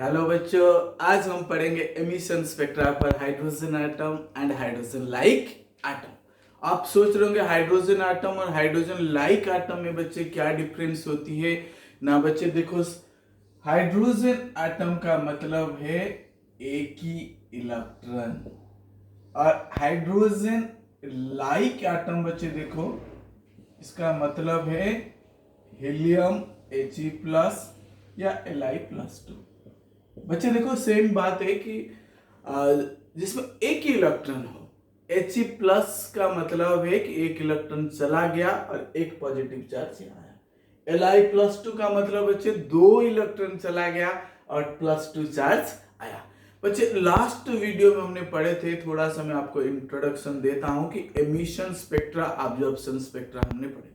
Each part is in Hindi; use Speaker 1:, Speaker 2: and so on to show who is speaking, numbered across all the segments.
Speaker 1: हेलो बच्चों, आज हम पढ़ेंगे एमिशन स्पेक्ट्रा पर hydrogen atom and hydrogen like atom. आप सोच रहे होंगे हाइड्रोजन एटम और हाइड्रोजन लाइक एटम में बच्चे क्या डिफरेंस होती है ना। बच्चे देखो, हाइड्रोजन एटम का मतलब है एक ही इलेक्ट्रॉन, और हाइड्रोजन लाइक एटम बच्चे देखो इसका मतलब है हीलियम He+ या Li+2। बच्चे देखो सेम बात है कि जिसमें एक ही इलेक्ट्रॉन हो, He+ का मतलब है कि एक इलेक्ट्रॉन चला गया और एक पॉजिटिव चार्ज आया। Li+2 का मतलब बच्चे दो इलेक्ट्रॉन चला गया और +2 चार्ज आया। बच्चे लास्ट वीडियो में हमने पढ़े थे, थोड़ा सा मैं आपको इंट्रोडक्शन देता हूं कि एमिशन स्पेक्ट्रा, ऑब्जर्प्शन स्पेक्ट्रा हमने पढ़े थे।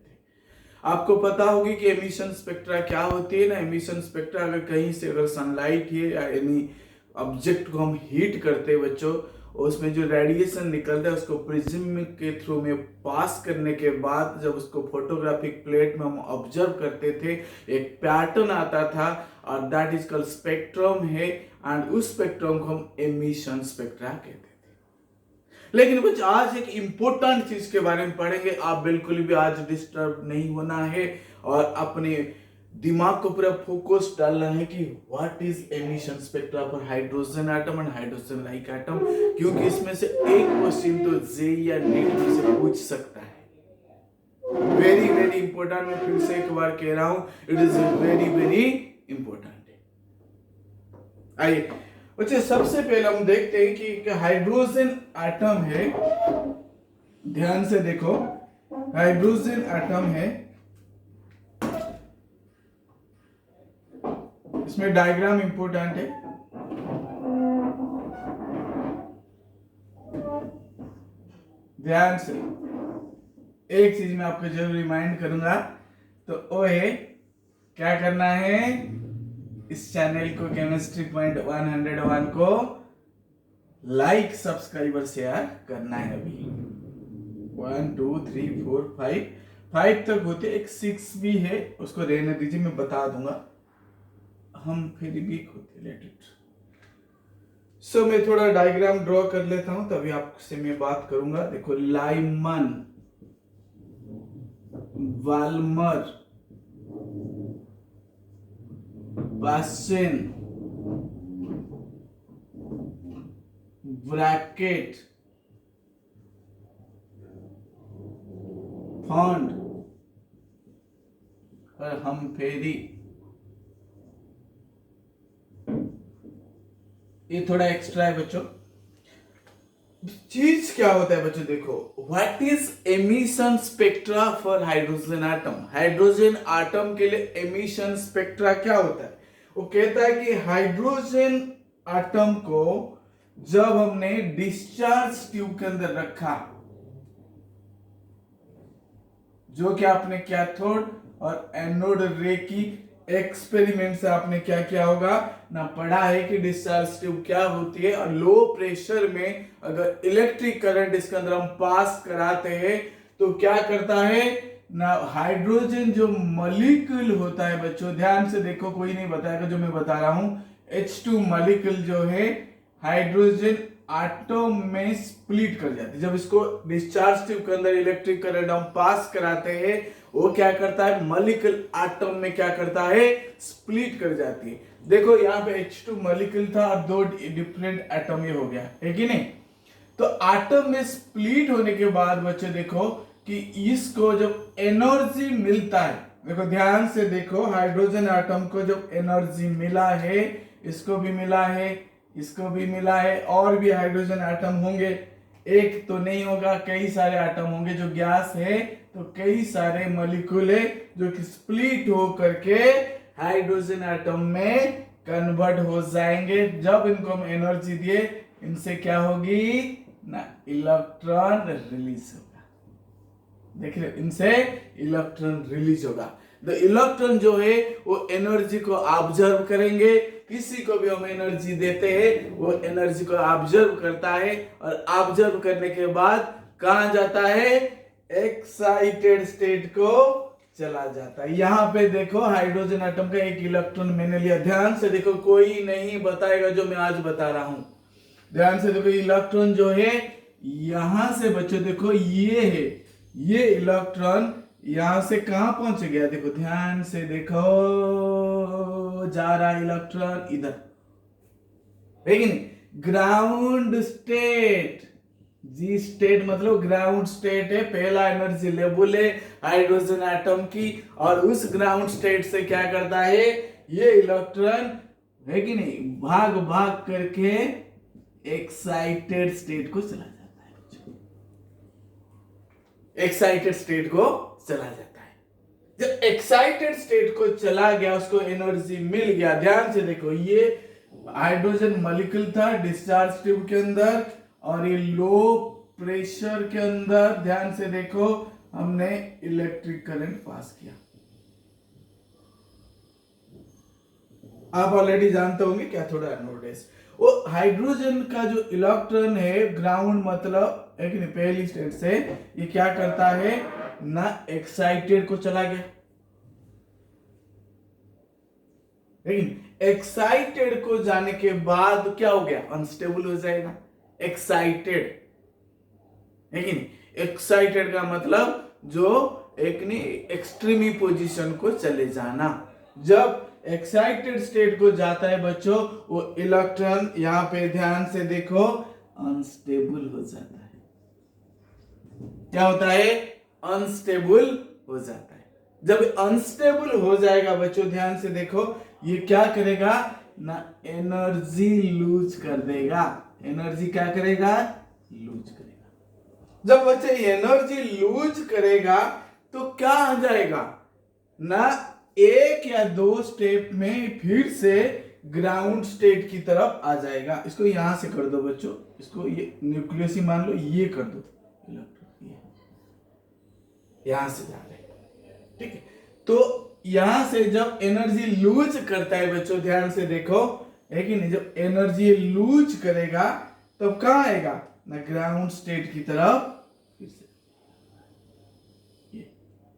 Speaker 1: आपको पता होगी कि एमिशन स्पेक्ट्रा क्या होती है ना। एमिशन स्पेक्ट्रा अगर कहीं से अगर सनलाइट है या एनी ऑब्जेक्ट को हम हीट करते हैं बच्चों, उसमें जो रेडिएशन निकलता है उसको प्रिज्म के थ्रू में पास करने के बाद जब उसको फोटोग्राफिक प्लेट में हम ऑब्जर्व करते थे, एक पैटर्न आता था और दैट इज कॉल्ड स्पेक्ट्रम है, एंड उस स्पेक्ट्रम को हम एमिशन स्पेक्ट्रा कहते हैं। लेकिन कुछ आज एक इंपॉर्टेंट चीज के बारे में पढ़ेंगे। आप बिल्कुल भी आज डिस्टर्ब नहीं होना है और अपने दिमाग को पूरा फोकस डालना है कि what is emission spectra for hydrogen atom and hydrogen like atom, क्योंकि इसमें से एक क्वेश्चन तो जे या नेट में से पूछ सकता है। Very very important. मैं फिर से एक बार कह रहा हूं, it is very very important. आइए बच्चे, सबसे पहले हम देखते हैं कि हाइड्रोजन एटम है। ध्यान से देखो, हाइड्रोजन एटम है, इसमें डायग्राम इंपॉर्टेंट है। ध्यान से एक चीज मैं आपको जरूर रिमाइंड करूंगा, तो वो है क्या करना है, इस चैनल को केमिस्ट्री पॉइंट 101 को लाइक, सब्सक्राइबर, शेयर करना है। अभी 1 2 3 4 5 तक होते, एक 6 भी है, उसको रहने दीजिए, मैं बता दूंगा। हम फिर भी होते लेट इट। सो मैं थोड़ा डायग्राम ड्रॉ कर लेता हूं, तभी आपसे मैं बात करूंगा। देखो, लाइमन, वाल्मर, बासेन, ब्रैकेट, फॉन्ड और हमफेरी। ये थोड़ा एक्स्ट्रा है बच्चों। चीज क्या होता है बच्चों, देखो, what is emission spectra for hydrogen atom. Hydrogen atom के लिए एमिशन स्पेक्ट्रा क्या होता है? वो कहता है कि हाइड्रोजन एटम को जब हमने डिस्चार्ज ट्यूब के अंदर रखा, जो कि आपने कैथोड और एनोड रे की एक्सपेरिमेंट से आपने क्या किया होगा ना, पढ़ा है कि डिस्चार्ज ट्यूब क्या होती है, और लो प्रेशर में अगर इलेक्ट्रिक करंट इसके अंदर हम पास कराते हैं तो क्या करता है ना, हाइड्रोजन जो मॉलिक्यूल होता है बच्चों, ध्यान से देखो, कोई नहीं बताएगा जो मैं बता रहा हूं। H2 मॉलिक्यूल जो है हाइड्रोजन एटम में स्प्लिट कर जाती है। जब इसको डिस्चार्ज ट्यूब के अंदर इलेक्ट्रिक करंट हम पास कराते हैं, वो क्या करता है, मॉलिक्यूल एटम में क्या करता है, स्प्लिट कर जाती है। देखो यहाँ पे H2 मॉलिक्यूल था और दो डिफरेंट एटम ये हो गया है कि नहीं। तो एटम में स्प्लिट होने के बाद बच्चे देखो कि इसको जब एनर्जी मिलता है, देखो ध्यान से देखो, हाइड्रोजन एटम को जब एनर्जी मिला है, इसको भी मिला है, इसको भी मिला है, और भी हाइड्रोजन एटम होंगे, एक तो नहीं होगा, कई सारे एटम होंगे। जो गैस है तो कई सारे मॉलिक्यूल है जो कि स्प्लिट हो करके हाइड्रोजन एटम में कन्वर्ट हो जाएंगे। जब इनको हम एनर्जी दिए, इनसे क्या होगी ना, इलेक्ट्रॉन रिलीज होगा। देख रहे, इनसे इलेक्ट्रॉन रिलीज होगा। द इलेक्ट्रॉन जो है वो एनर्जी को ऑब्जर्व करेंगे। किसी को भी हम एनर्जी देते हैं, वो एनर्जी को ऑब्जर्व करता है, और ऑब्जर्व करने के बाद कहां जाता है, एक्साइटेड स्टेट को चला जाता है। यहाँ पे देखो हाइड्रोजन एटम का एक इलेक्ट्रॉन मैंने लिया, ध्यान से देखो, कोई नहीं बताएगा जो मैं आज बता रहा हूं। ध्यान से देखो, इलेक्ट्रॉन जो है यहां से बच्चों देखो ये है, ये इलेक्ट्रॉन यहां से कहां पहुंच गया, देखो ध्यान से देखो, जा रहा इलेक्ट्रॉन इधर, लेकिन ग्राउंड स्टेट, जी स्टेट मतलब ग्राउंड स्टेट है, पहला एनर्जी लेवल है हाइड्रोजन एटम की, और उस ग्राउंड स्टेट से क्या करता है ये इलेक्ट्रॉन, है कि नहीं, भाग भाग करके एक्साइटेड स्टेट को चला जाता है, एक्साइटेड स्टेट को चला जाता है। जब एक्साइटेड स्टेट को चला गया, उसको एनर्जी मिल गया, ध्यान से देखो, ये हाइड्रोजन मॉलिक्यूल था डिस्चार्ज ट्यूब के अंदर, और ये लो प्रेशर के अंदर, ध्यान से देखो, हमने इलेक्ट्रिक करंट पास किया। आप ऑलरेडी जानते होंगे क्या, थोड़ा नोटिस, वो हाइड्रोजन का जो इलेक्ट्रॉन है ग्राउंड मतलब एक पहली स्टेट से, ये क्या करता है ना, एक्साइटेड को चला गया, लेकिन एक्साइटेड को जाने के बाद क्या हो गया, अनस्टेबल हो जाएगा। एक्साइटेड, लेकिन एक्साइटेड का मतलब जो एक नहीं एक्सट्रीमी पोजीशन को चले जाना। जब एक्साइटेड स्टेट को जाता है बच्चों, वो इलेक्ट्रॉन यहां पे ध्यान से देखो अनस्टेबल हो जाता है। क्या होता है, अनस्टेबल हो जाता है। जब अनस्टेबल हो जाएगा बच्चों, ध्यान से देखो, ये क्या करेगा ना, एनर्जी लूज कर देगा। एनर्जी क्या करेगा, लूज करेगा। जब बच्चे एनर्जी लूज करेगा तो क्या आ जाएगा ना, एक या दो स्टेप में फिर से ग्राउंड स्टेट की तरफ आ जाएगा। इसको यहां से कर दो बच्चों, इसको ये न्यूक्लियस ही मान लो, ये कर दो, यहां से जा रहे, ठीक है। तो यहां से जब एनर्जी लूज करता है बच्चों, ध्यान से देखो, है कि नहीं, जब एनर्जी लूज करेगा तब कहां आएगा ना, ग्राउंड स्टेट की तरफ फिर से, ये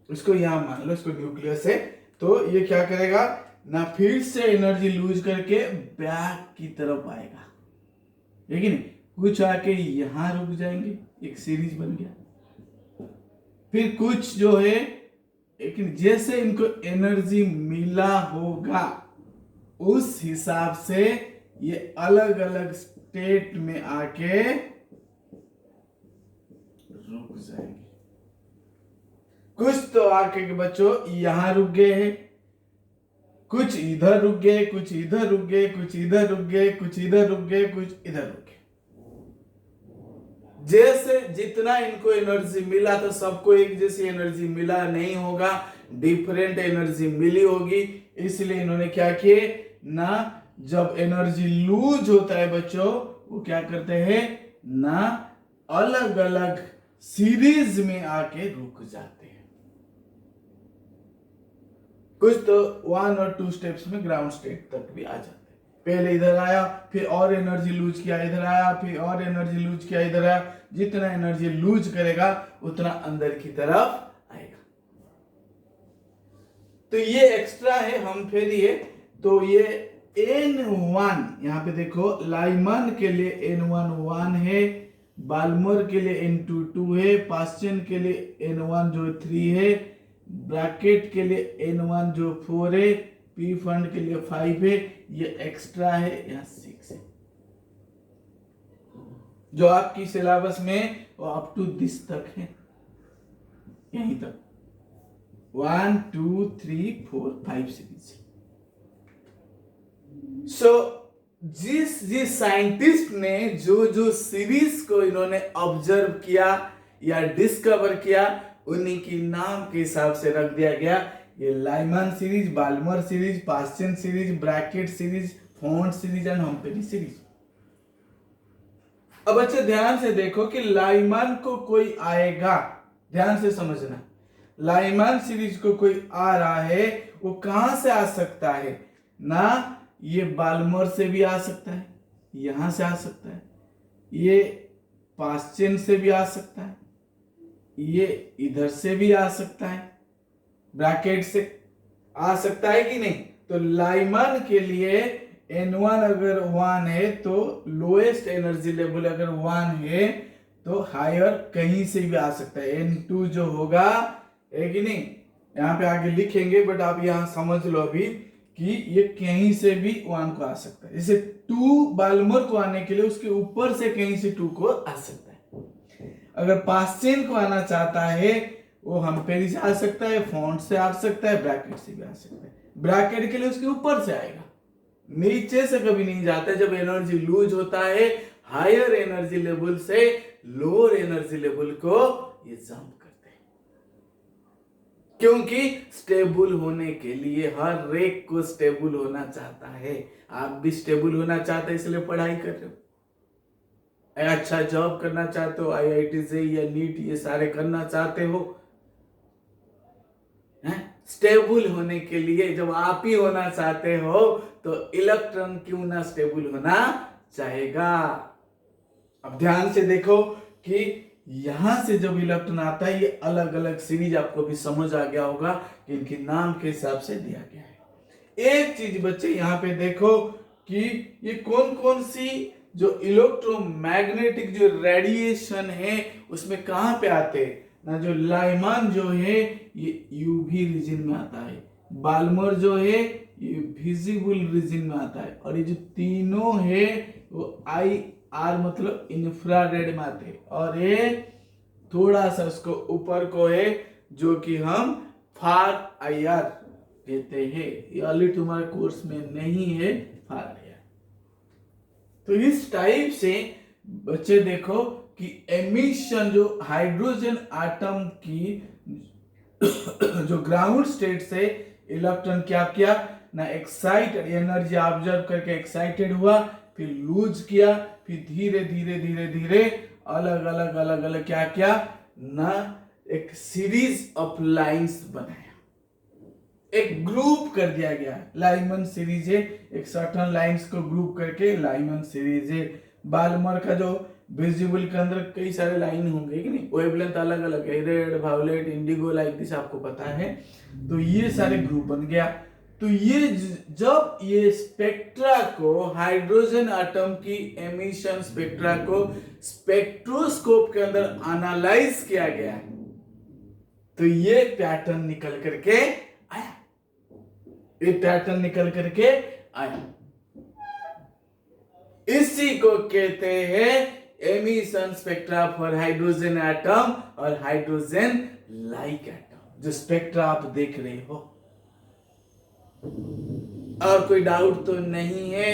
Speaker 1: इसको यहां मान लो, इसको न्यूक्लियस है, तो ये क्या करेगा ना, फिर से एनर्जी लूज करके बैक की तरफ आएगा, लेकिन कुछ आके यहां रुक जाएंगे, एक सीरीज बन गया। फिर कुछ जो है, लेकिन जैसे इनको एनर्जी मिला होगा उस हिसाब से ये अलग अलग स्टेट में आके रुक जाएंगे। कुछ तो आके बच्चों यहां रुक गए हैं, कुछ इधर रुक गए, कुछ इधर रुक गए, कुछ इधर रुक गए, कुछ इधर रुक गए, कुछ इधर रुक गए। जैसे जितना इनको एनर्जी मिला, तो सबको एक जैसी एनर्जी मिला नहीं होगा, डिफरेंट एनर्जी मिली होगी। इसलिए इन्होंने क्या किए ना, जब एनर्जी लूज होता है बच्चों, वो क्या करते हैं ना, अलग अलग सीरीज में आके रुक जाते हैं। कुछ तो 1 और 2 स्टेप्स में ग्राउंड स्टेट तक भी आ जाते हैं। पहले इधर आया, फिर और एनर्जी लूज किया, इधर आया, फिर और एनर्जी लूज किया, इधर आया। जितना एनर्जी लूज करेगा उतना अंदर की तरफ आएगा। तो ये एक्स्ट्रा है, हम फिर ये, तो ये N1 यहाँ पे देखो, लाइमन के लिए N1 1 है, बाल्मर के लिए N2 2 है, पास्चन के लिए N1 जो 3 है, ब्रैकेट के लिए N1 जो 4 है, पी फंड के लिए 5 है, ये एक्स्ट्रा है, यहाँ 6 है। जो आपकी सिलेबस में वो अप टू दिस तक है, यहीं तक 1 2 3 4 5 सीरीज। सो जिस साइंटिस्ट ने जो सीरीज को इन्होंने ऑब्जर्व किया या डिस्कवर किया, उन्हीं की नाम के हिसाब से रख दिया गया। ये Lyman series, Balmer series, Paschen series, Brackett series, Pfund series and Humphreys series. अब बच्चे ध्यान से देखो कि लाइमन को कोई आएगा, ध्यान से समझना, लाइमन सीरीज को कोई आ रहा है, वो कहां से आ सकता है ना, ये बाल्मर से भी आ सकता है, यहां से आ सकता है, ये पास्चन से भी आ सकता है, ये इधर से भी आ सकता है, ब्रैकेट से आ सकता है कि नहीं? तो लाइमन के लिए N1 अगर 1 है तो लोएस्ट एनर्जी लेवल अगर 1 है तो हायर कहीं से भी आ सकता है। N2 जो होगा है कि नहीं, यहाँ पे आगे लिखेंगे, बट आप यहाँ समझ लो अभी कि ये कहीं से भी 1 को आ सकता है। जैसे 2 बाल्मर को आने के लिए उसके ऊपर से कहीं से 2 को आ सकता है। अगर पास्चेन को आना चाहता है वो हम पेरी से आ सकता है, फॉन्ट से आ सकता है, ब्रैकेट से भी आ सकता है। ब्रैकेट के लिए उसके ऊपर से आएगा, नीचे से कभी नहीं जाता। जब एनर्जी लूज होता है हायर एनर्जी लेवल से लोअर एनर्जी लेवल को ये जंप करते हैं, क्योंकि स्टेबल होने के लिए हर एक को स्टेबल होना चाहता है। आप भी स्टेबल होना चाहते हैं इसलिए पढ़ाई कर रहे हो, अच्छा जॉब करना चाहते हो, IIT से या नीट ये सारे करना चाहते हो। स्टेबल होने के लिए जब आप ही होना चाहते हो तो इलेक्ट्रॉन क्यों ना स्टेबल होना चाहेगा। अब ध्यान से देखो कि यहां से जब इलेक्ट्रॉन आता है ये अलग अलग सीरीज, आपको भी समझ आ गया होगा कि इनके नाम के हिसाब से दिया गया है। एक चीज बच्चे यहाँ पे देखो कि ये कौन कौन सी जो इलेक्ट्रोमैग्नेटिक जो रेडिएशन है उसमें कहां पे आते हैं ना। जो लाइमन जो है ये यूवी रीजन में आता है, बाल्मर जो है ये विजिबल रीजन में आता है, और ये जो तीनों है वो IR मतलब इंफ्रारेड में आते हैं, और ये थोड़ा सा उसको ऊपर को है जो कि हम फार IR कहते हैं। ये ऑलरेडी तुम्हारे कोर्स में नहीं है फार IR। तो इस टाइप से बच्चे देखो कि एमिशन जो हाइड्रोजन आटम की जो ग्राउंड स्टेट से इलेक्ट्रॉन क्या किया ना, एक्साइटेड एनर्जी ऑब्जर्व करके एक्साइटेड हुआ, फिर लूज किया, फिर धीरे धीरे धीरे धीरे अलग अलग अलग अलग क्या किया ना, एक सीरीज ऑफ लाइंस बनाया, एक ग्रुप कर दिया गया। लाइमन सीरीज है, एक सर्टन लाइंस को ग्रुप करके लाइमन सीरीज है। बाल्मर का जो विजिबल के अंदर कई सारे लाइन होंगे कि नहीं, वेवलेंथ अलग अलग है, red, violet, indigo, like this आपको पता है। तो ये सारे ग्रुप बन गया। तो ये जब ये स्पेक्ट्रा को, हाइड्रोजन आटम की एमिशन स्पेक्ट्रा को स्पेक्ट्रोस्कोप के अंदर एनालाइज किया गया, तो ये पैटर्न निकल करके आया, ये पैटर्न निकल करके आया। इसी को कहते हैं emission spectra for hydrogen atom और हाइड्रोजन लाइक एटम, जो स्पेक्ट्रा आप देख रहे हो। और कोई डाउट तो नहीं है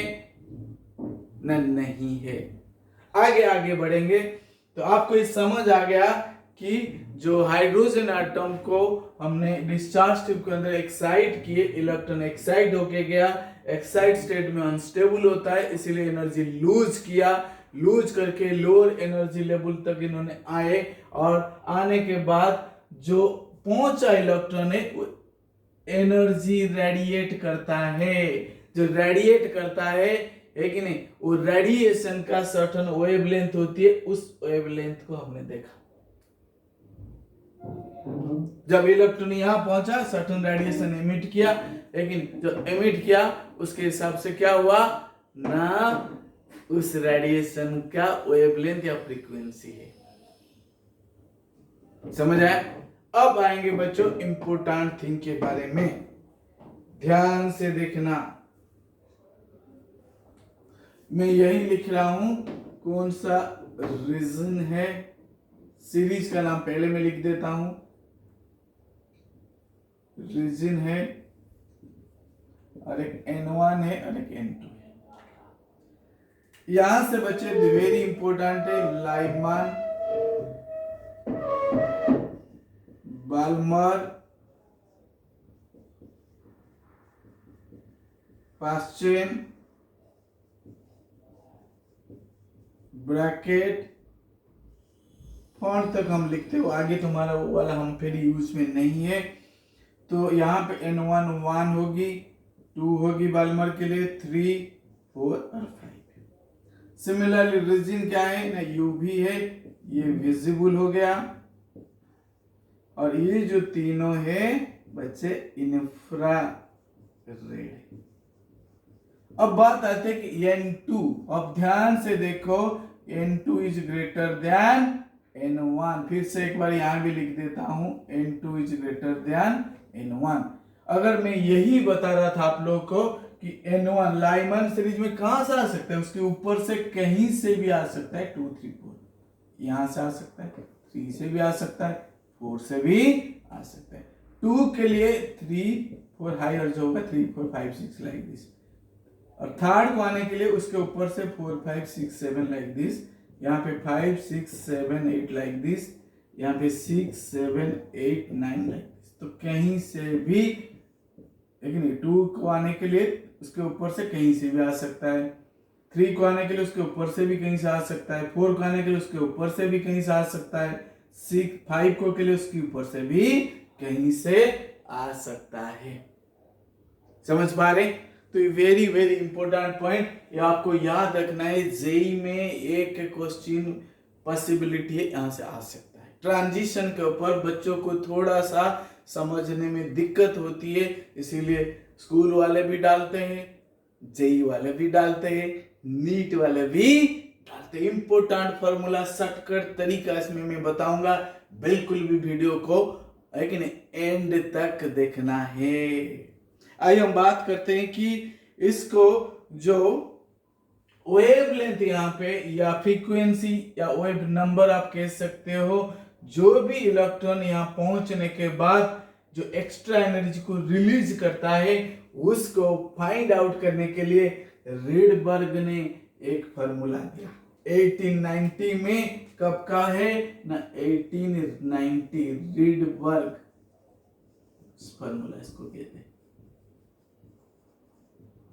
Speaker 1: ना? नहीं है। आगे आगे बढ़ेंगे तो आपको ये समझ आ गया कि जो हाइड्रोजन एटम को हमने डिस्चार्ज ट्यूब के अंदर एक्साइट किए, इलेक्ट्रॉन एक्साइट होके गया, एक्साइट स्टेट में अनस्टेबल होता है, इसीलिए एनर्जी लूज किया, लूज करके लोअर एनर्जी लेवल तक इन्होंने आए, और आने के बाद जो पहुंचा इलेक्ट्रॉन है वो एनर्जी रेडिएट करता है। जो रेडिएट करता है कि नहीं, वो रेडिएशन का सर्टेन वेवलेंथ होती है, उस वेवलेंथ को हमने देखा। जब इलेक्ट्रॉन यहां पहुंचा सर्टेन रेडिएशन एमिट किया, लेकिन जो एमिट किया उसके हिसाब से क्या हुआ ना, उस रेडिएशन का वेवलेंथ या फ्रीक्वेंसी है। समझ आया? अब आएंगे बच्चों इंपोर्टेंट थिंग के बारे में, ध्यान से देखना। मैं यही लिख रहा हूं कौन सा रीजन है, सीरीज का नाम पहले मैं लिख देता हूं। रीजन है और एक N1 है और एक N2 है। यहां से बच्चे वेरी इंपोर्टेंट है लाइमन, बाल्मर, पास्चेन, ब्रैकेट, फॉन्ट तक हम लिखते हो, आगे तुम्हारा वो वाला हम फिर यूज में नहीं है। तो यहाँ पे N1 1 होगी, 2 होगी बाल्मर के लिए, 3, 4 और 5। सिमिलरली रीजन क्या है ना, UV है, ये विजिबल हो गया, और ये जो तीनों है बच्चे इंफ्रारेड। अब बात आती है कि N2। अब ध्यान से देखो, N2 is greater than N1। फिर से एक बार यहां भी लिख देता हूं, N2 is greater than N1। अगर मैं यही बता रहा था आप लोगों को कि N1 लाइमन सीरीज में कहां से आ सकता है, उसके ऊपर से कहीं से भी आ सकता है। 2 3 4 यहां से आ सकता है, 3 से भी आ सकता है, 4 से भी आ सकता है। 2 के लिए 3 4 हायर जो होगा 3 4 5 6 लाइक दिस, और थर्ड को आने के लिए उसके ऊपर से 4 5 6 7 लाइक दिस, यहाँ पे 5 6 7 8 लाइक दिस, यहाँ पे 6 7 8 9 लाइक दिस। तो कहीं से भी, लेकिन 2 को आने के लिए उसके ऊपर से कहीं से भी आ सकता है, 3 को आने के लिए उसके ऊपर से भी कहीं से आ सकता है, 4 को आने के लिए उसके ऊपर से भी कहीं से आ सकता है, 5 को के लिए उसके ऊपर से भी कहीं से आ सकता है। समझ पा रहे? तो ये वेरी वेरी इंपॉर्टेंट पॉइंट, ये आपको याद रखना है। जेई में एक क्वेश्चन पॉसिबिलिटी है, यहां से आ सकता है। ट्रांजिशन के ऊपर बच्चों को थोड़ा सा समझने में दिक्कत होती है, इसीलिए स्कूल वाले भी डालते हैं, जेई वाले भी डालते हैं, नीट वाले भी डालते हैं। इंपॉर्टेंट फॉर्मूला शॉर्टकट तरीका इसमें मैं बताऊंगा, बिल्कुल भी वीडियो को लेकिन एंड तक देखना है। आइए हम बात करते हैं कि इसको जो वेवलेंथ यहाँ पे या फ्रीक्वेंसी या वेव नंबर आप कह सकते हो, जो भी इलेक्ट्रॉन यहाँ पहुंचने के बाद जो एक्स्ट्रा एनर्जी को रिलीज करता है, उसको फाइंड आउट करने के लिए रीडबर्ग ने एक फॉर्मूला दिया 1890 में। कब का है ना, 1890। रीडबर्ग फॉर्मूला इसको कहते हैं,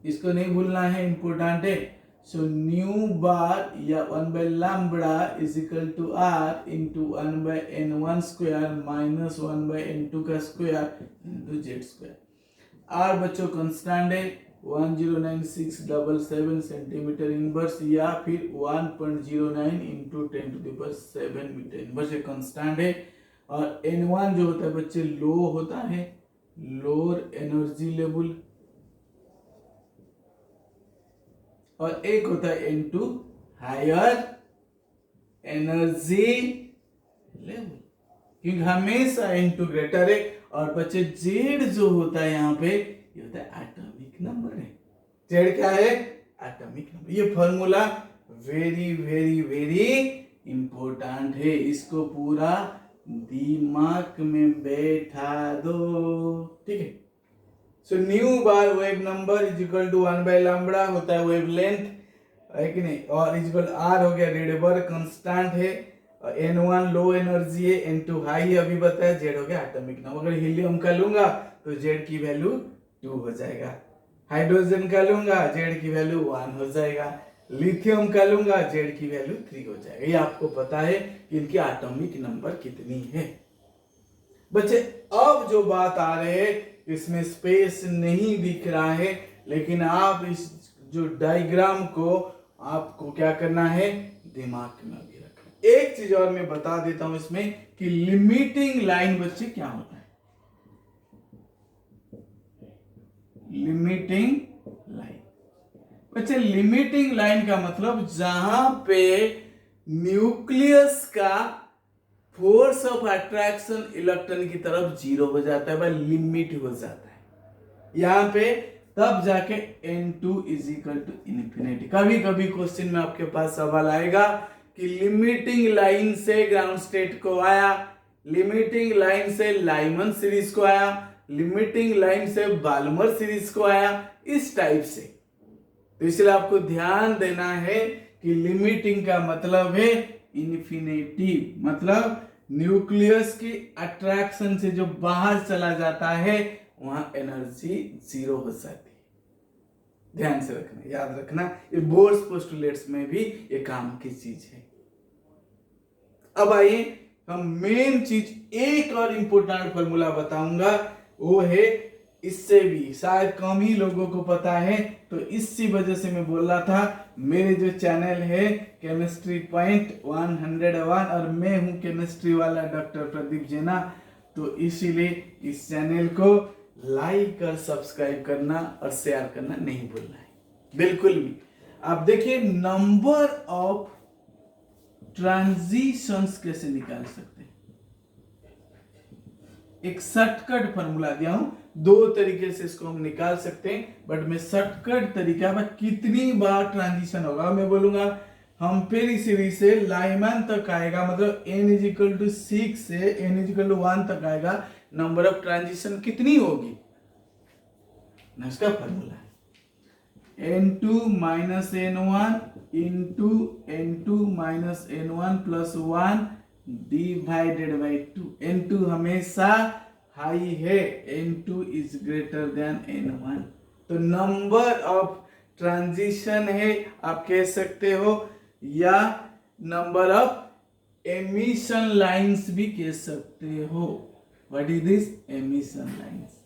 Speaker 1: इसको नहीं भूलना है, इंपोर्टेंट है। सो न्यू बार या 1 by lambda is equal to R into 1 by n1 square minus 1 by n2 का square into Z square. R बच्चों कांस्टेंट है 109677 सेंटीमीटर इनवर्स, या फिर 1.09 इंटू 10⁷ मीटर इनवर्स, ये कांस्टेंट है। और n1 जो होता है बच्चे लो होता है, लोअर एनर्जी लेवल, और एक होता है N2 हायर एनर्जी लेवल, क्योंकि हमेशा N2 ग्रेटर है। और बच्चे Z जो होता है यहाँ पे, ये होता है एटॉमिक नंबर है। Z क्या है? Atomic number. ये formula very very very important है, इसको पूरा दिमाग में बैठा दो, ठीक है। So nu bar wave number is equal to 1 by lambda होता है वेवलेंथ, है कि नहीं, और इज इक्वल आर हो गया रीडबर्ग कांस्टेंट है, N1 लो एनर्जी है, N2 हाई है अभी बताया, Z हो गया एटॉमिक नंबर। अगर हीलियम का लूंगा तो Z की वैल्यू 2 हो जाएगा, हाइड्रोजन का लूंगा Z की वैल्यू 1 हो जाएगा, लिथियम का लूंगा Z की वैल्यू 3 हो जाएगा। ये आपको पता है कि इनकी एटॉमिक नंबर कितनी है। बच्चे अब जो बात आ रहे हैं, इसमें स्पेस नहीं दिख रहा है, लेकिन आप इस जो डायग्राम को आपको क्या करना है, दिमाग में अभी रखना। एक चीज और मैं बता देता हूं इसमें कि लिमिटिंग लाइन बच्चे क्या होता है। लिमिटिंग लाइन बच्चे, लिमिटिंग लाइन का मतलब जहां पे न्यूक्लियस का फोर्स ऑफ अट्रैक्शन इलेक्ट्रॉन की तरफ 0 हो जाता है, वह लिमिट हो जाता है यहां पे, तब जाके N2 is equal to infinity. कभी कभी क्वेश्चन में आपके पास सवाल आएगा कि लिमिटिंग लाइन से ग्राउंड स्टेट को आया, लिमिटिंग लाइन से लाइमन सीरीज को आया, लिमिटिंग लाइन से बाल्मर सीरीज को आया, इस टाइप से। तो इसलिए आपको ध्यान देना है कि लिमिटिंग का मतलब है इन्फिनिटी, मतलब न्यूक्लियस की अट्रैक्शन से जो बाहर चला जाता है वहां एनर्जी 0 हो जाती है। ध्यान से रखना, याद रखना, ये बोर्ड्स पोस्टुलेट्स में भी ये काम की चीज है। अब आइए हम मेन चीज, एक और इंपॉर्टेंट फॉर्मूला बताऊंगा, वो है, इससे भी शायद कम ही लोगों को पता है, तो इसी वजह से मैं बोल रहा था मेरे जो चैनल है केमिस्ट्री पॉइंट 101, और मैं हूं केमिस्ट्री वाला डॉक्टर प्रदीप जेना। तो इसीलिए इस चैनल को लाइक और सब्सक्राइब करना और शेयर करना नहीं भूलना है, बिल्कुल भी। अब देखिए नंबर ऑफ ट्रांजिशंस कैसे निकाल सकते हैं। एक शॉर्टकट फॉर्मूला दिया हूं, दो तरीके से इसको हम निकाल सकते हैं, बट मैं शॉर्टकट तरीका में कितनी बार ट्रांजिशन होगा मैं बोलूंगा। हम फिर इस सीरीज से लाइमैन तक आएगा, मतलब n इज इक्वल टू 6 से n इज इक्वल टू 1 तक आएगा, नंबर ऑफ ट्रांजिशन कितनी होगी ना, इसका फॉर्मूला है n2 minus n1 into n2 minus n1 plus 1 divided by 2। n2 हमेशा हाई है, n2 is greater than n1। तो नंबर ऑफ ट्रांजिशन है आप कह सकते हो, या नंबर ऑफ एमिशन लाइंस भी कह सकते हो। What is this? Emission lines.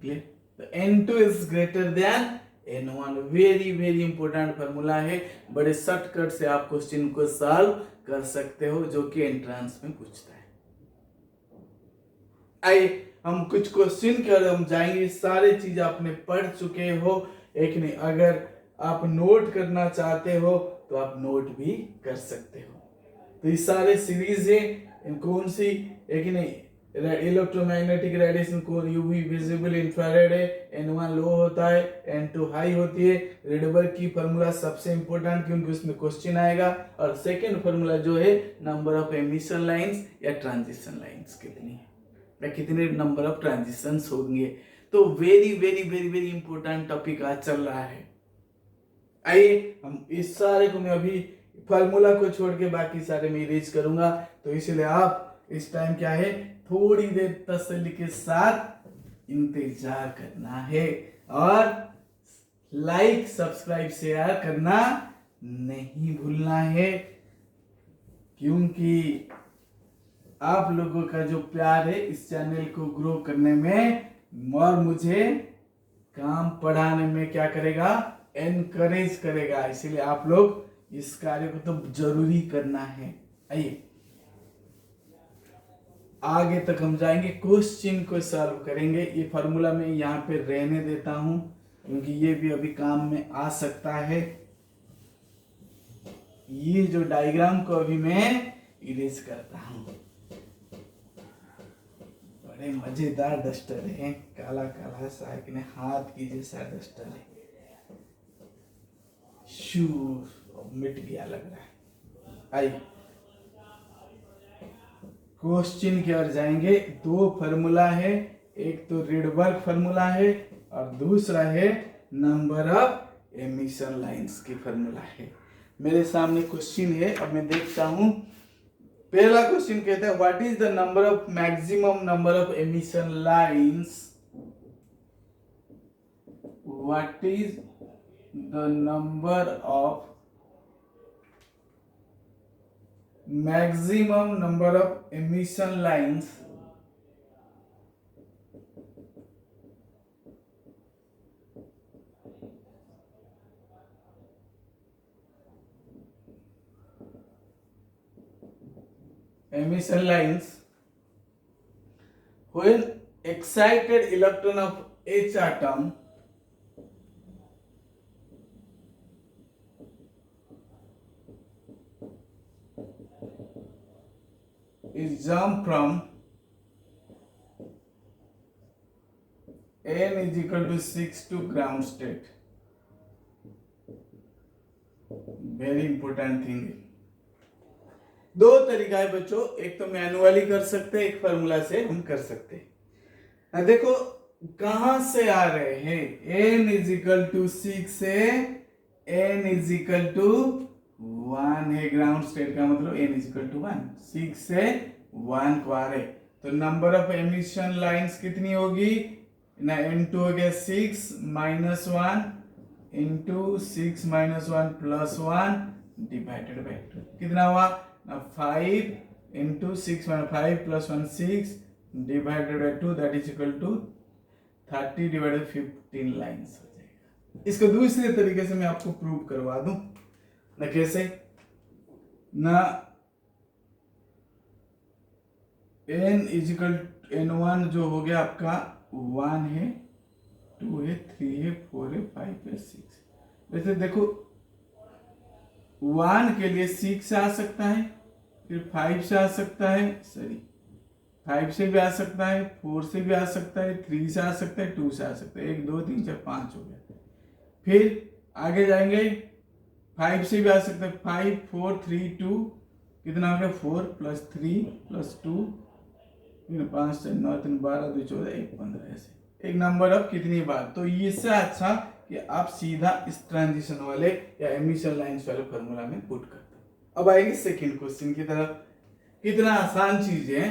Speaker 1: Clear? तो n2 is greater than n1। Very very important formula है, बड़े शॉर्टकट से आप क्वेश्चन को सॉल्व कर सकते हो, जो कि एंट्रेंस में पूछता है। आइए हम कुछ क्वेश्चन की ओर हम जाएंगे। सारे चीज आपने पढ़ चुके हो एक नहीं, अगर आप नोट करना चाहते हो तो आप नोट भी कर सकते हो। तो ये सारे सीरीज है, कौन सी एक नहीं, इलेक्ट्रोमैग्नेटिक रेडिएशन को यूवी विजिबल इंफ्रारेड है, n1 लो होता है, n2 हाई होती है। रेडबर्ग की फार्मूला सबसे इंपॉर्टेंट क्योंकि उसमें क्वेश्चन आएगा। और सेकंड फार्मूला जो है नंबर ऑफ एमिशन लाइंस या ट्रांजिशन लाइंस कितनी है, या कितने नंबर ऑफ ट्रांजिशंस होंगे। तो very very very very important topic आज चल रहा है। आइए हम इस सारे को मैं अभी फार्मूला को छोड़ के बाकी सारे में इरेज करूंगा, तो इसलिए आप इस टाइम क्या है, थोड़ी देर तसल्ली के साथ इंतजार करना है और लाइक सब्सक्राइब शेयर करना नहीं भूलना है, क्योंकि आप लोगों का जो प्यार है इस चैनल को ग्रो करने में और मुझे काम पढ़ाने में क्या करेगा, एनकरेज करेगा। इसलिए आप लोग इस कार्य को तो जरूरी करना है। आइए आगे तक हम जाएंगे, क्वेश्चन को सॉल्व करेंगे। ये फार्मूला मैं यहाँ पे रहने देता हूं क्योंकि ये भी अभी काम में आ सकता है। ये जो डायग्राम को अभी मैं इरेज करता हूं। बड़े मजेदार डस्टर है, काला काला सा एक ने हाथ की जैसा डस्टर है। शू मिट गया लग रहा है। आइए क्वेश्चन की ओर जाएंगे। दो फार्मूला है, एक तो रेडबर्ग फार्मूला है और दूसरा है नंबर ऑफ एमिशन लाइंस की फार्मूला है। मेरे सामने क्वेश्चन है, अब मैं देखता हूं। पहला क्वेश्चन कहता है what is the number of maximum number of emission lines, what is the number of maximum number of emission lines when excited electron of H atom is jump from n is equal to 6 to ground state। Very important thing है। दो तरीका है बच्चों, एक तो मैनुअली कर सकते हैं, एक फार्मूला से हम कर सकते हैं। देखो कहां से आ रहे हैं, n इज इक्वल टू 6 से n इज इक्वल टू 1 है, ग्राउंड स्टेट का मतलब n इज इक्वल टू 1, 6 से 1 को आ रहे, तो नंबर ऑफ एमिशन लाइंस कितनी होगी ना, n2 हो गया 6 minus 1 into 6 minus 1 plus 1 divided by 2, कितना हुआ ना 5 into 6 minus 5 plus 1 6 divided by 2 that is equal to 30 divided 15 lines हो जाएगा। इसको दूसरे तरीके से मैं आपको प्रूव करवा दूं ना, कैसे ना, n इजिकल n1 जो हो गया आपका 1 है, 2 है, 3 है, 4 है, 5 है, 6। वैसे देखो 1 के लिए 6 से आ सकता है, फिर 5 से आ सकता है, सॉरी 5 से भी आ सकता है, 4 से भी आ सकता है, 3 से आ सकता है, 2 से आ सकता है। 1 2 3 4 5 हो गया। फिर आगे जाएंगे, 5 से भी आ सकता है, 5 4 3 2, कितना हो गया 4 प्लस 3 प्लस 2, 5 से 9 3 12 2 14 1 15, ऐसे एक नंबर ऑफ कितनी बार। तो इससे अच्छा कि आप सीधा इस ट्रांजिशन वाले या एमिशन लाइंस वाले फॉर्मूला में पुट करते हैं। अब आएंगे सेकंड क्वेश्चन की तरफ। कितना आसान चीज है,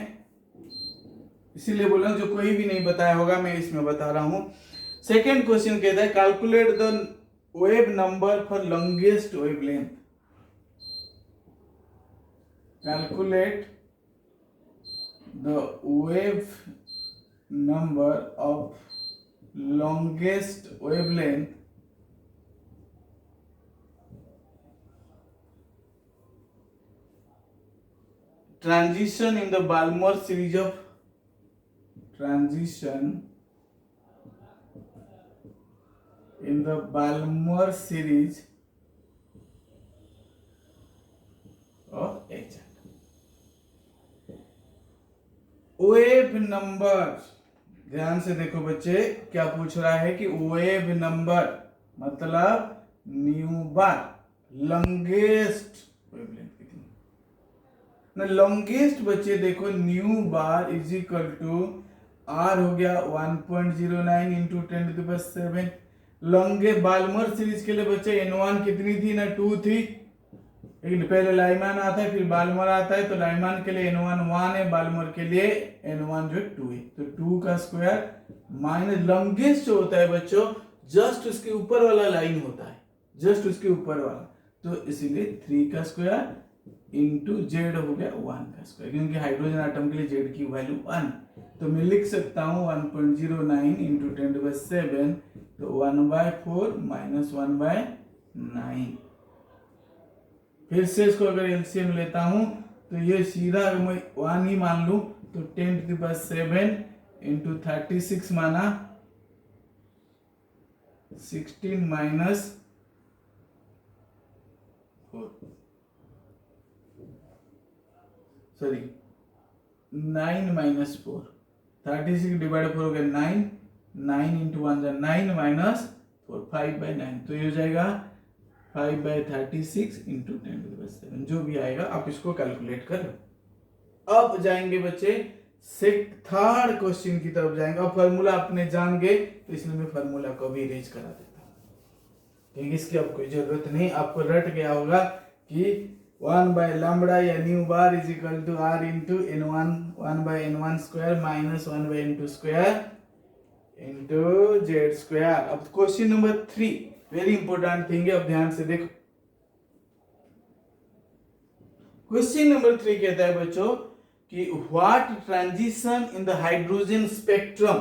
Speaker 1: इसीलिए बोल रहा हूं, जो कोई भी नहीं बताया होगा मैं इसमें बता रहा हूं। सेकंड क्वेश्चन कहता है calculate the wave number for longest wavelength. Calculate the wave number of longest wavelength transition in the Balmer series of of agent. Wave number, ध्यान से देखो बच्चे, क्या पूछ रहा है कि वेव नंबर मतलब न्यू बार लॉन्गेस्ट वेवलेंथ कितनी ना। लॉन्गेस्ट बच्चे देखो nu bar is equal to R हो गया 1.09 इंटू 10⁻⁷। लॉन्गे बाल्मर सीरीज के लिए बच्चे n1 कितनी थी ना, 2 थी। लेकिन पहले लाइमान आता है फिर बाल्मर आता है, तो लाइमान के लिए n1 1 है, बाल्मर के लिए n1 जो 2 है, तो 2 का स्क्वायर माइनस लॉन्गेस्ट जो होता है बच्चों जस्ट उसके ऊपर वाला लाइन होता है, जस्ट उसके ऊपर वाला, तो इसीलिए 3 का स्क्वायर इंटू जेड हो गया 1 का स्क्वायर, क्योंकि हाइड्रोजन आटम के लिए जेड की वैल्यू 1, तो मैं लिख सकता हूँ 1.09 इंटू 10⁻⁷, तो 1/4 माइनस 1/9। फिर से इसको अगर एलसीएम लेता हूं तो ये सीधा अगर मैं 1 ही मान लूं तो 10⁻⁷ इंटू 36 माना 16 माइनस 4, सॉरी 9 माइनस 4, 36 डिवाइड 4 हो गया 9, 9 इंटू 1 जा 9 माइनस 4, 5/9, तो ये हो जाएगा 5/36 इंटू 10⁻⁷, जो भी आएगा आप इसको कैलकुलेट कर लो। अब जाएंगे बच्चे थर्ड क्वेश्चन की तरफ जाएंगे। अब फॉर्मूला आपने जान गए तो इसलिए मैं फॉर्मूला को भी इरेज करा देता हूँ, क्योंकि इसकी अब कोई जरूरत नहीं, आपको रट गया होगा कि 1/λ या nu bar is equal to r into n1, 1/n1 square minus 1/n2 square into Z square. अब question number 3 very important thing है, अब ध्यान से देखो। क्वेश्चन नंबर 3 कहता है बच्चों कि what transition in the hydrogen spectrum,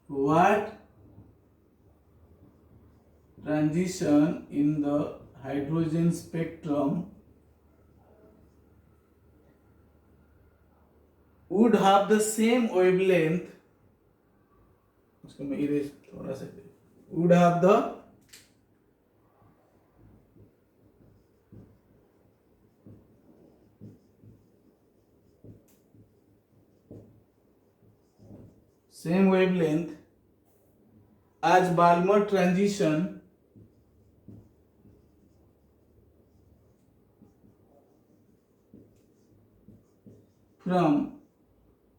Speaker 1: what transition in the hydrogen spectrum would have the same wavelength, उसको मैं इरेज थोड़ा सा, would have the same wavelength as Balmer transition from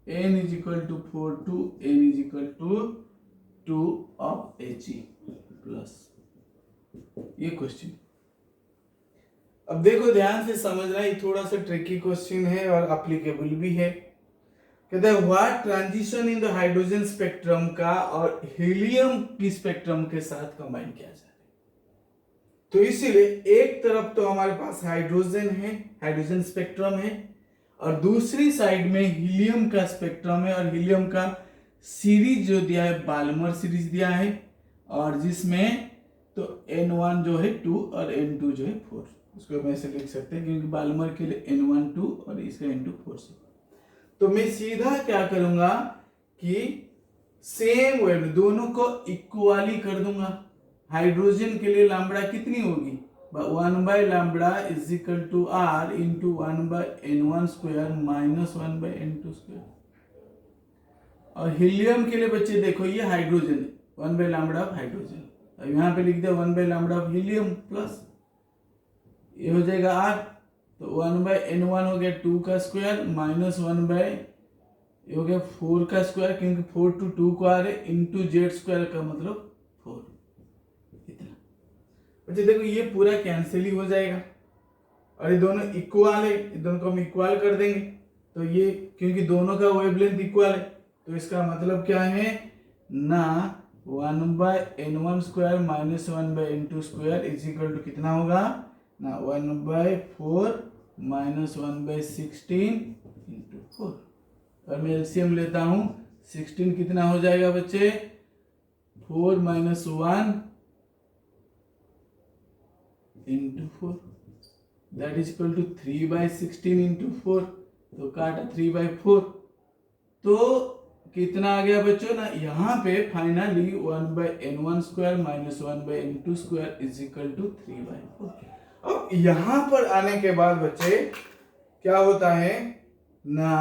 Speaker 1: n is equal to 4 to n is equal to 2 of He plus। ये क्वेश्चन अब देखो ध्यान से समझना, ये थोड़ा सा ट्रिकी क्वेश्चन है और एप्लीकेबल भी है। कहता है what transition in the hydrogen spectrum का और हीलियम की स्पेक्ट्रम के साथ कंबाइन किया जाए, तो इसीलिए एक तरफ तो हमारे पास हाइड्रोजन है, हाइड्रोजन स्पेक्ट्रम है, और दूसरी साइड में हीलियम का स्पेक्ट्रम है, और हीलियम का सीरीज जो दिया है बाल्मर सीरीज दिया है, और जिसमें तो n1 जो है 2 और n2 जो है 4, उसको हम ऐसे लिख सकते हैं क्योंकि बाल्मर के लिए n1 2 और इसका n2 4 से। तो मैं सीधा क्या करूंगा कि सेम वेव दोनों को इक्वाली कर दूंगा। हाइड्रोजन के लिए लैम्ब्डा कितनी होगी, 1 by lambda is equal to r into 1 by n1 square minus 1 by n2 square. और हीलियम के लिए बच्चे देखो ये hydrogen 1 by lambda of hydrogen, अब यहाँ पे लिख दिया 1 by lambda of helium plus ये हो जाएगा r, तो 1 बाय n1 हो गया 2 का स्क्वायर माइनस 1 बाय ये हो गया 4 का स्क्वायर, क्योंकि 4 to 2 को आ रहे इंटू जेड स्क्वायर का मतलब 4, इतना। बच्चे देखो ये पूरा कैंसिल ही हो जाएगा और ये दोनों इक्वल है, ये दोनों को हम इक्वल कर देंगे। तो ये क्योंकि दोनों का वेवलेंथ इक्वल है तो इसका मतलब क्या है ना 1 by n1 square minus 1 by n2 square is equal to कितना होगा ना 1 बाय 4 माइनस 1 बाय 16 इंटू 4। और मैं एलसीएम लेता हूं 16 कितना हो जाएगा बच्चे 4 minus 1 into 4 that is equal to 3 by 16 into 4, तो काटा 3 बाय 4, तो कितना आ गया बच्चों ना यहाँ पे finally 1 by n1 square minus 1 by n2 square is equal to 3 by 4। अब यहाँ पर आने के बाद बच्चे क्या होता है ना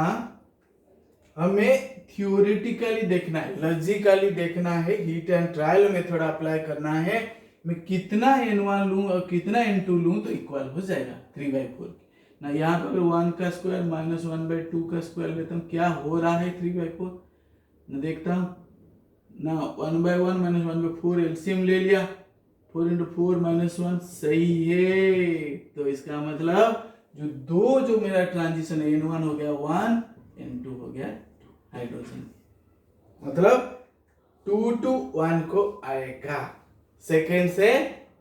Speaker 1: हमें थियोरेटिकली देखना है, लॉजिकली देखना है, heat and trial method apply करना है। मैं कितना n1 लूं और कितना n2 लूं तो इक्वल हो जाएगा 3 बाय 4 ना। यहाँ पर 1 का स्क्वायर माइनस 1 बाय 2 का स्क्वायर लेता हूँ, क्या हो रहा है 3 बाय 4 ना देखता हूँ ना 1 बाय 1 माइनस 1 बाय 4 एलसीएम ले लिया, 4 इंटू 4 माइनस 1 सही है। तो इसका मतलब जो मेरा ट्रांजिशन n1 हो गया 1, n2 हो गया 2, हाइड्रोजन मतलब 2 to 1 को आएगा, सेकेंड से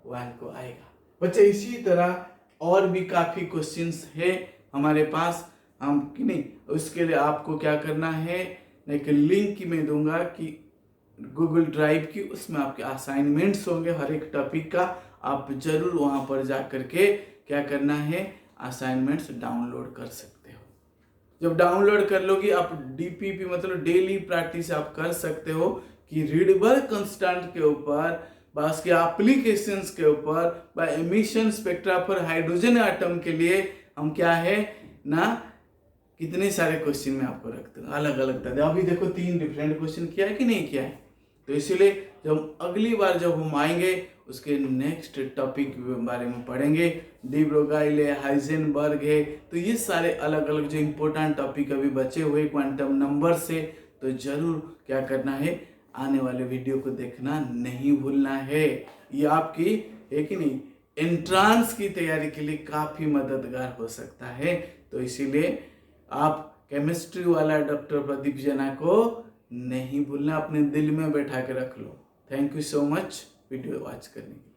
Speaker 1: 1 को आएगा। बच्चे इसी तरह और भी काफी क्वेश्चंस है हमारे पास, हम कि नहीं उसके लिए आपको क्या करना है, एक लिंक मैं दूंगा कि गूगल ड्राइव की, उसमें आपके असाइनमेंट्स होंगे हर एक टॉपिक का, आप जरूर वहां पर जा करके क्या करना है असाइनमेंट्स डाउनलोड कर सकते हो। जब डाउनलोड कर लोगे आप डीपीपी मतलब डेली प्रैक्टिस आप कर सकते हो कि रीडेबल कांस्टेंट के ऊपर बस के एप्लीकेशंस के ऊपर बाय एमिशन स्पेक्ट्रा पर हाइड्रोजन एटम के लिए हम क्या है ना कितने सारे क्वेश्चन में आपको रखते हैं अलग अलग तरह। अभी देखो 3 डिफरेंट क्वेश्चन किया है कि नहीं किया है, तो इसीलिए जब अगली बार जब हम आएंगे उसके नेक्स्ट टॉपिक के बारे में पढ़ेंगे, डी ब्रोगाइल है, हाइजेनबर्ग है, तो ये सारे अलग अलग जो इम्पोर्टेंट टॉपिक अभी बचे हुए क्वांटम नंबर से, तो जरूर क्या करना है आने वाले वीडियो को देखना नहीं भूलना है। ये आपकी है कि नहीं एंट्रांस की तैयारी के लिए काफ़ी मददगार हो सकता है। तो इसीलिए आप केमिस्ट्री वाला डॉक्टर प्रदीप जेना को नहीं भूलना, अपने दिल में बैठा के रख लो। Thank you so much video watch करने के लिए।